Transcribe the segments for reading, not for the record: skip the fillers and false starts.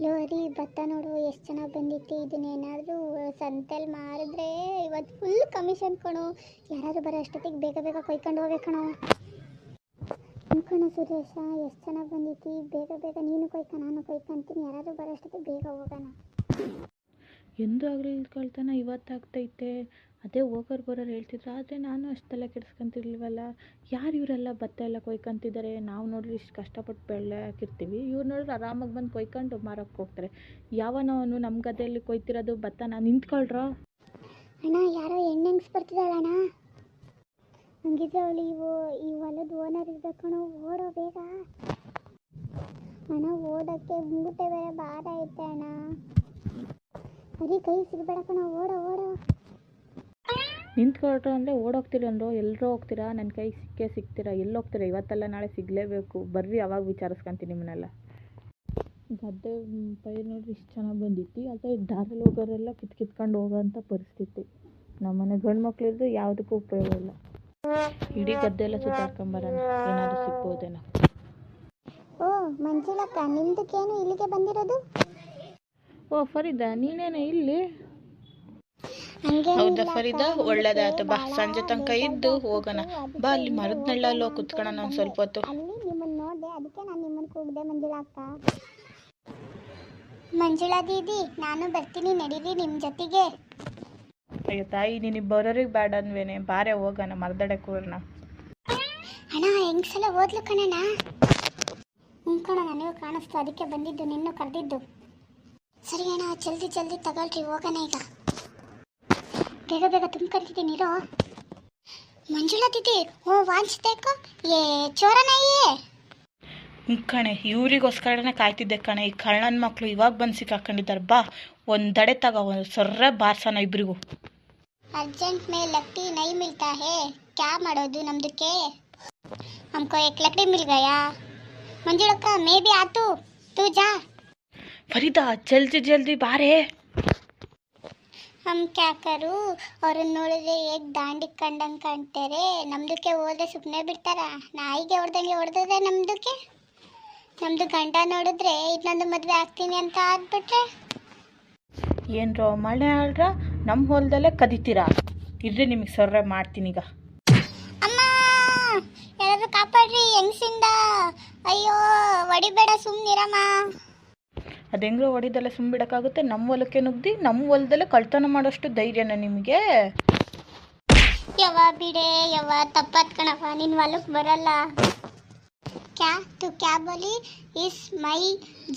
ಲೋರಿ ಭತ್ತ ನೋಡು ಎಷ್ಟು ಚೆನ್ನಾಗಿ ಬಂದಿತ್ತು. ಇದನ್ನೇನಾದರೂ ಸಂತೆಲಿ ಮಾರಿದ್ರೆ ಇವತ್ತು ಫುಲ್ ಕಮಿಷನ್ ಕಣೋ. ಯಾರಾದರೂ ಬರೋ ಅಷ್ಟೊತ್ತಿಗೆ ಬೇಗ ಬೇಗ ಕೊಯ್ಕೊಂಡು ಹೋಗ್ಬೇಕಣೋ. ಕಣೋ ಸುರೇಶ, ಎಷ್ಟು ಚೆನ್ನಾಗಿ ಬಂದಿತ್ತು. ಬೇಗ ಬೇಗ ನೀನು ಕೊಯ್ಕ, ನಾನು ಕೊಯ್ಕೊಂತೀನಿ. ಯಾರಾದರೂ ಬರೋ ಅಷ್ಟೊತ್ತಿಗೆ ಬೇಗ ಹೋಗೋಣ. ಎಂದೂ ಆಗಲಿ ಕಳ್ತನ ಇವತ್ತಾಗ್ತೈತೆ. ಅದೇ ಹೋಗೋರು ಬರೋರು ಹೇಳ್ತಿದ್ರು, ಆದರೆ ನಾನು ಅಷ್ಟೆಲ್ಲ ಕೆಡಿಸ್ಕೊಂತಿರ್ಲಿಲ್ವಲ್ಲ. ಯಾರು ಇವರೆಲ್ಲ ಭತ್ತ ಎಲ್ಲ ಕೊಯ್ಕೊಂತಿದ್ದಾರೆ? ನಾವು ನೋಡ್ರಿ ಇಷ್ಟು ಕಷ್ಟಪಟ್ಟು ಬೆಳೆ ಹಾಕಿರ್ತೀವಿ, ಇವ್ರು ನೋಡಿದ್ರೆ ಆರಾಮಾಗಿ ಬಂದು ಕೊಯ್ಕೊಂಡು ಮಾರೋಕ್ಕೆ ಹೋಗ್ತಾರೆ. ಯಾವನವನು ನಮ್ಮ ಗದ್ದೆಯಲ್ಲಿ ಕೊಯ್ತಿರೋದು ಭತ್ತನ ನಿಂತ್ಕೊಳ್ರೋ. ಅಣ್ಣ, ಯಾರೋ ಹೆಣ್ಣೆಂಗ್ಸ್ ಬರ್ತಿದ್ದಾಳಣ್ಣ. ಹಂಗಿದ್ರೆ ಅವಳು ಈ ಹೊಲದ ಓನರ್ ಇರ್ಬೇಕಣ್ಣ. ಓಡೋ ಬೇಗ ಅಣ್ಣ. ಓಡೋಕ್ಕೆ ಮುಂಗುಟೆ ಬೇರೆ ಭಾರ ಐತೆ ಅಣ್ಣ. ಬರೀ ಕೈ ಸಿಗಬೇಡ ಕಣ. ಓಡೋ ಓಡೋ. ನಿಂತ್ಕೊಳ್ರು ಅಂದರೆ ಓಡೋಗ್ತೀರನ್ರೋ. ಎಲ್ಲರೂ ಹೋಗ್ತೀರಾ? ನನ್ನ ಕೈ ಸಿಗ್ತೀರಾ? ಎಲ್ಲಿ ಹೋಗ್ತೀರಾ? ಇವತ್ತೆಲ್ಲ ನಾಳೆ ಸಿಗಲೇಬೇಕು. ಬರ್ರಿ, ಅವಾಗ ವಿಚಾರಿಸ್ಕೊಂತೀನಿ ನಿಮ್ಮನ್ನೆಲ್ಲ. ಗದ್ದೆ ಪೈರು ನೋಡ್ರಿ ಇಷ್ಟು ಚೆನ್ನಾಗಿ ಬಂದಿತ್ತು. ಆದರೆ ದಾರಲ್ಲಿ ಹೋಗೋರೆಲ್ಲ ಕಿತ್ಕೊಂಡು ಹೋಗೋಂಥ ಪರಿಸ್ಥಿತಿ. ನಮ್ಮನೆ ಗಂಡು ಮಕ್ಳಿದ್ರೆ ಯಾವುದಕ್ಕೂ ಉಪಯೋಗ ಇಲ್ಲ. ಇಡೀ ಗದ್ದೆ ಎಲ್ಲ ಸುತ್ತಾಡ್ಕೊಂಬರೋಣ, ಏನಾದರೂ ಸಿಗ್ಬೋದೇನೋ. ಓ ಮಂಜುಳಕ್ಕ, ನಿಮ್ದಕ್ಕೇನು ಇಲ್ಲಿಗೆ ಬಂದಿರೋದು? ಓ ಫರೀದಾ, ನೀನೇನು ಇಲ್ಲಿ? ಹೌದಾ ಫರೀದಾ, ಒಳ್ಳೇದಾಯ್ತು. ಬಾ, ಸಂಜೆ ತನಕ ಇದ್ದು ಹೋಗೋಣ. ಬಾ, ಅಲ್ಲಿ ಮರದ ನೆಳ್ಳಲ್ಲಿ ಹೋಗಿ ಕುತ್ಕೊಳ್ಳೋಣ ಒಂದು ಸ್ವಲ್ಪ ಹೊತ್ತು. ಅಲ್ಲಿ ನಿಮ್ಮನ್ನು ನೋಡಿದೆ, ಅದಕ್ಕೆ ನಾನು ನಿಮ್ಮನ್ನು ಕೂಗಿದೆ. ಮಂಜುಳಕ್ಕ, ಮಂಜುಳಾ ದೀದಿ, ನಾನು ಬರ್ತೀನಿ, ನಡೀರಿ ನಿಮ್ಮ ಜೊತೆಗೆ. ಅಯ್ಯೋ ತಾಯಿ, ನಿನಗೆ ಬರೋರಿಗೆ ಬೇಡ ಅನ್ವೇನೆ. ಬಾರೆ ಹೋಗೋಣ, ಮರದಡೆ ಕೂರೋಣ. ಅಣ್ಣ, ಹೆಂಗ್ಸಲ ಓದ್ಲು ಕಣಣ್ಣ. ಕಣ, ನನಗೂ ಕಾಣಿಸ್ತು, ಅದಕ್ಕೆ ಬಂದಿದ್ದು, ನಿನ್ನೂ ಕರೆದಿದ್ದು. ಸರಿ ಅಣ್ಣ, ಜಲ್ದಿ ಜಲ್ದಿ ತಗೊಳ್ರಿ, ಹೋಗೋಣ ಈಗ. ಬೇಗ ಬೇಗ ತುಂಬ್ಕೊಂತಿದ್ದೀನಿ ಇರೋ. ಮಂಜುಳಾ ದೀದಿ, ಓ ವಾಂಚ್ಬೇಕು ಏ ಚೋರನಯ್ಯೇ. ಕಣೆ, ಇವ್ರಿಗೋಸ್ಕರನೇ ಕಾಯ್ತಿದ್ದೆ ಕಣೆ. ಈ ಕಳ್ಳನ ಮಕ್ಕಳು ಇವಾಗ ಬಂದು ಸಿಕ್ಕಾಕೊಂಡಿದ್ದಾರೆ. ಬಾ, ಒಂದಡೆ ತಗೋ, ಒಂದು ಸರ್ರ ಬಾರ್ಸೋಣ ಇಬ್ರಿಗೂ. अर्जेंट में लकड़ी नहीं मिलता है, क्या ಮಾಡೋದು ನಮ್ದಕ್ಕೆ? हमको एक लकड़ी मिल गया. मंजुलक्का, मैं भी आतू, तू जा. फरीदा, जल्दी जल्दी बारे. हम क्या करूँ? ಅವ್ರನ್ನ ನೋಡಿದ್ರೆ ಹೇಗೆ ದಾಂಡಿ ಕಂಡಂಗೆ ಕಾಣ್ತಾರೆ. ನಮ್ದಕ್ಕೆ ಹೋದ್ರೆ ಸುಮ್ಮನೆ ಬಿಡ್ತಾರ? ನಾಯಿಗೆ ಹೊಡೆದಂಗೆ ಹೊಡೆದ್ರೆ ನಮ್ದು ಗಂಡ ನೋಡಿದ್ರೆ ಇನ್ನೊಂದು ಮದುವೆ ಆಗ್ತೀನಿ ಅಂತ ಆಗ್ಬಿಟ್ರೆ ಏನ್ರೋ ಮಳೆ ಆಡ್ರ ನಮ್ಮ ಹೊಲದಲ್ಲೇ ಕದಿತೀರಾ? ಇದ್ರೆ ನಿಮಗೆ ಸರ್ರೆ ಮಾಡ್ತೀನಿ ಈಗ. ಅಮ್ಮ, ಯಾರಾದ್ರೂ ಕಾಪಾಡ್ರಿ ಹೆಂಗಸಿಂದ. ಅಯ್ಯೋ, ಹೊಡಿಬೇಡ, ಸುಮ್ಮನಿರಮ್ಮ. ಅದು ಹೆಂಗ್ರೋ ಹೊಡಿದೆಲ್ಲ ಸುಮ್ಬಿಡೋಕ್ಕಾಗುತ್ತೆ? ನಮ್ಮ ಹೊಲಕ್ಕೆ ನುಗ್ದಿ ನಮ್ಮ ಹೊಲದಲ್ಲೇ ಕಳ್ತನ ಮಾಡೋಷ್ಟು ಧೈರ್ಯನ ನಿಮಗೆ? ಯವ್ವ ಬಿಡೆ ಯವ್ವ, ತಪ್ಪಾತ್ ಕಣಪ್ಪ, ನಿನ್ನ ಹೊಲಕ್ಕೆ ಬರಲ್ಲ. क्या तू क्या बोली? इस मई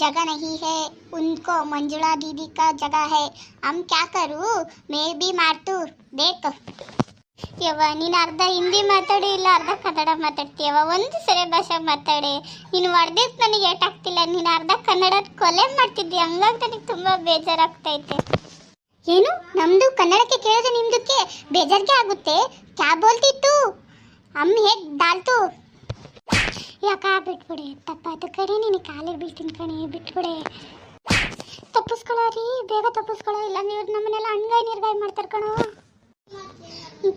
जगह नहीं है, उनको मंजुला दीदी का जगह है. हम क्या करूँ? मैं भी मारतू, देख. ಯವ್ವ, ನೀನು ಅರ್ಧ ಹಿಂದಿ ಮಾತಾಡಿ, ಇಲ್ಲ ಅರ್ಧ ಕನ್ನಡ ಮಾತಾಡ್ತೀಯವ. ಒಂದು ಸರಿ ಭಾಷೆ ಮಾತಾಡಿ. ನೀನು ಹೊಡೆದಿದ್ದು ನನಗೆ ಏಟಾಗ್ತಿಲ್ಲ. ನೀನು ಅರ್ಧ ಕನ್ನಡ ಕೊಲೆ ಮಾಡ್ತಿದ್ದಿ. ಹಂಗಾಗಿ ನನಗೆ ತುಂಬ ಬೇಜಾರಾಗ್ತೈತೆ. ಏನು? ನಮ್ಮದು ಕನ್ನಡಕ್ಕೆ ಕೇಳಿದ್ರೆ ನಿಮ್ದಕ್ಕೆ ಬೇಜಾರಿಗೆ ಆಗುತ್ತೆ? ಕ್ಯಾ ಬೋಲ್ತಿತ್ತು? ಅಮ್ಮ ಹೇಗೆ ಡಾಲ್ತು? ಯಾಕ ಬಿಟ್ಬಿಡೆ, ತಪ್ಪಾಯ್ತು ಕಣೆ. ನೀನು ಕಾಲಿಗೆ ಬೀಳ್ತೀನಿ ಕಣೆ, ಬಿಟ್ಬಿಡೆ. ತಪ್ಪಿಸ್ಕೊಳ್ಳೋರಿ, ಬೇಗ ತಪ್ಪಿಸ್ಕೊಳ್ಳೋ, ಇಲ್ಲ ನೀವು ನಮ್ಮನ್ನೆಲ್ಲ ಹಣ್ಗಾಯಿ ನೀರ್ಗಾಯಿ ಮಾಡ್ತಾರೆ ಕಣೋ.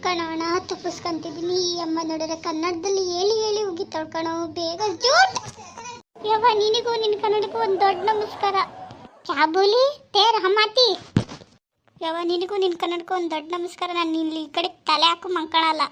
ಕಣೋಣ, ತಪ್ಪಿಸ್ಕೊಂತಿದ್ದೀನಿ. ಈ ಅಮ್ಮ ನೋಡಿದ್ರೆ ಕನ್ನಡದಲ್ಲಿ ಹೇಳಿ ಹೇಳಿ ಹೋಗಿ ತೊಳ್ಕಣೋ, ಬೇಗ ಜೂಟ್. ಯವ್ವ, ನಿನಗೂ ನಿನ್ನ ಕನ್ನಡಕ್ಕೂ ಒಂದು ದೊಡ್ಡ ನಮಸ್ಕಾರ. ಕ್ಯಾ ಬೋಲಿ ತೇರ್ ಹಮಾತಿ? ಯವ್ವ, ನಿನಗೂ ನಿನ್ನ ಕನ್ನಡಕ್ಕೂ ಒಂದು ದೊಡ್ಡ ನಮಸ್ಕಾರ. ನಾನು ಇಲ್ಲಿ ಈ ಕಡೆ ತಲೆ ಹಾಕು ಮಂಕಣಲ್ಲ.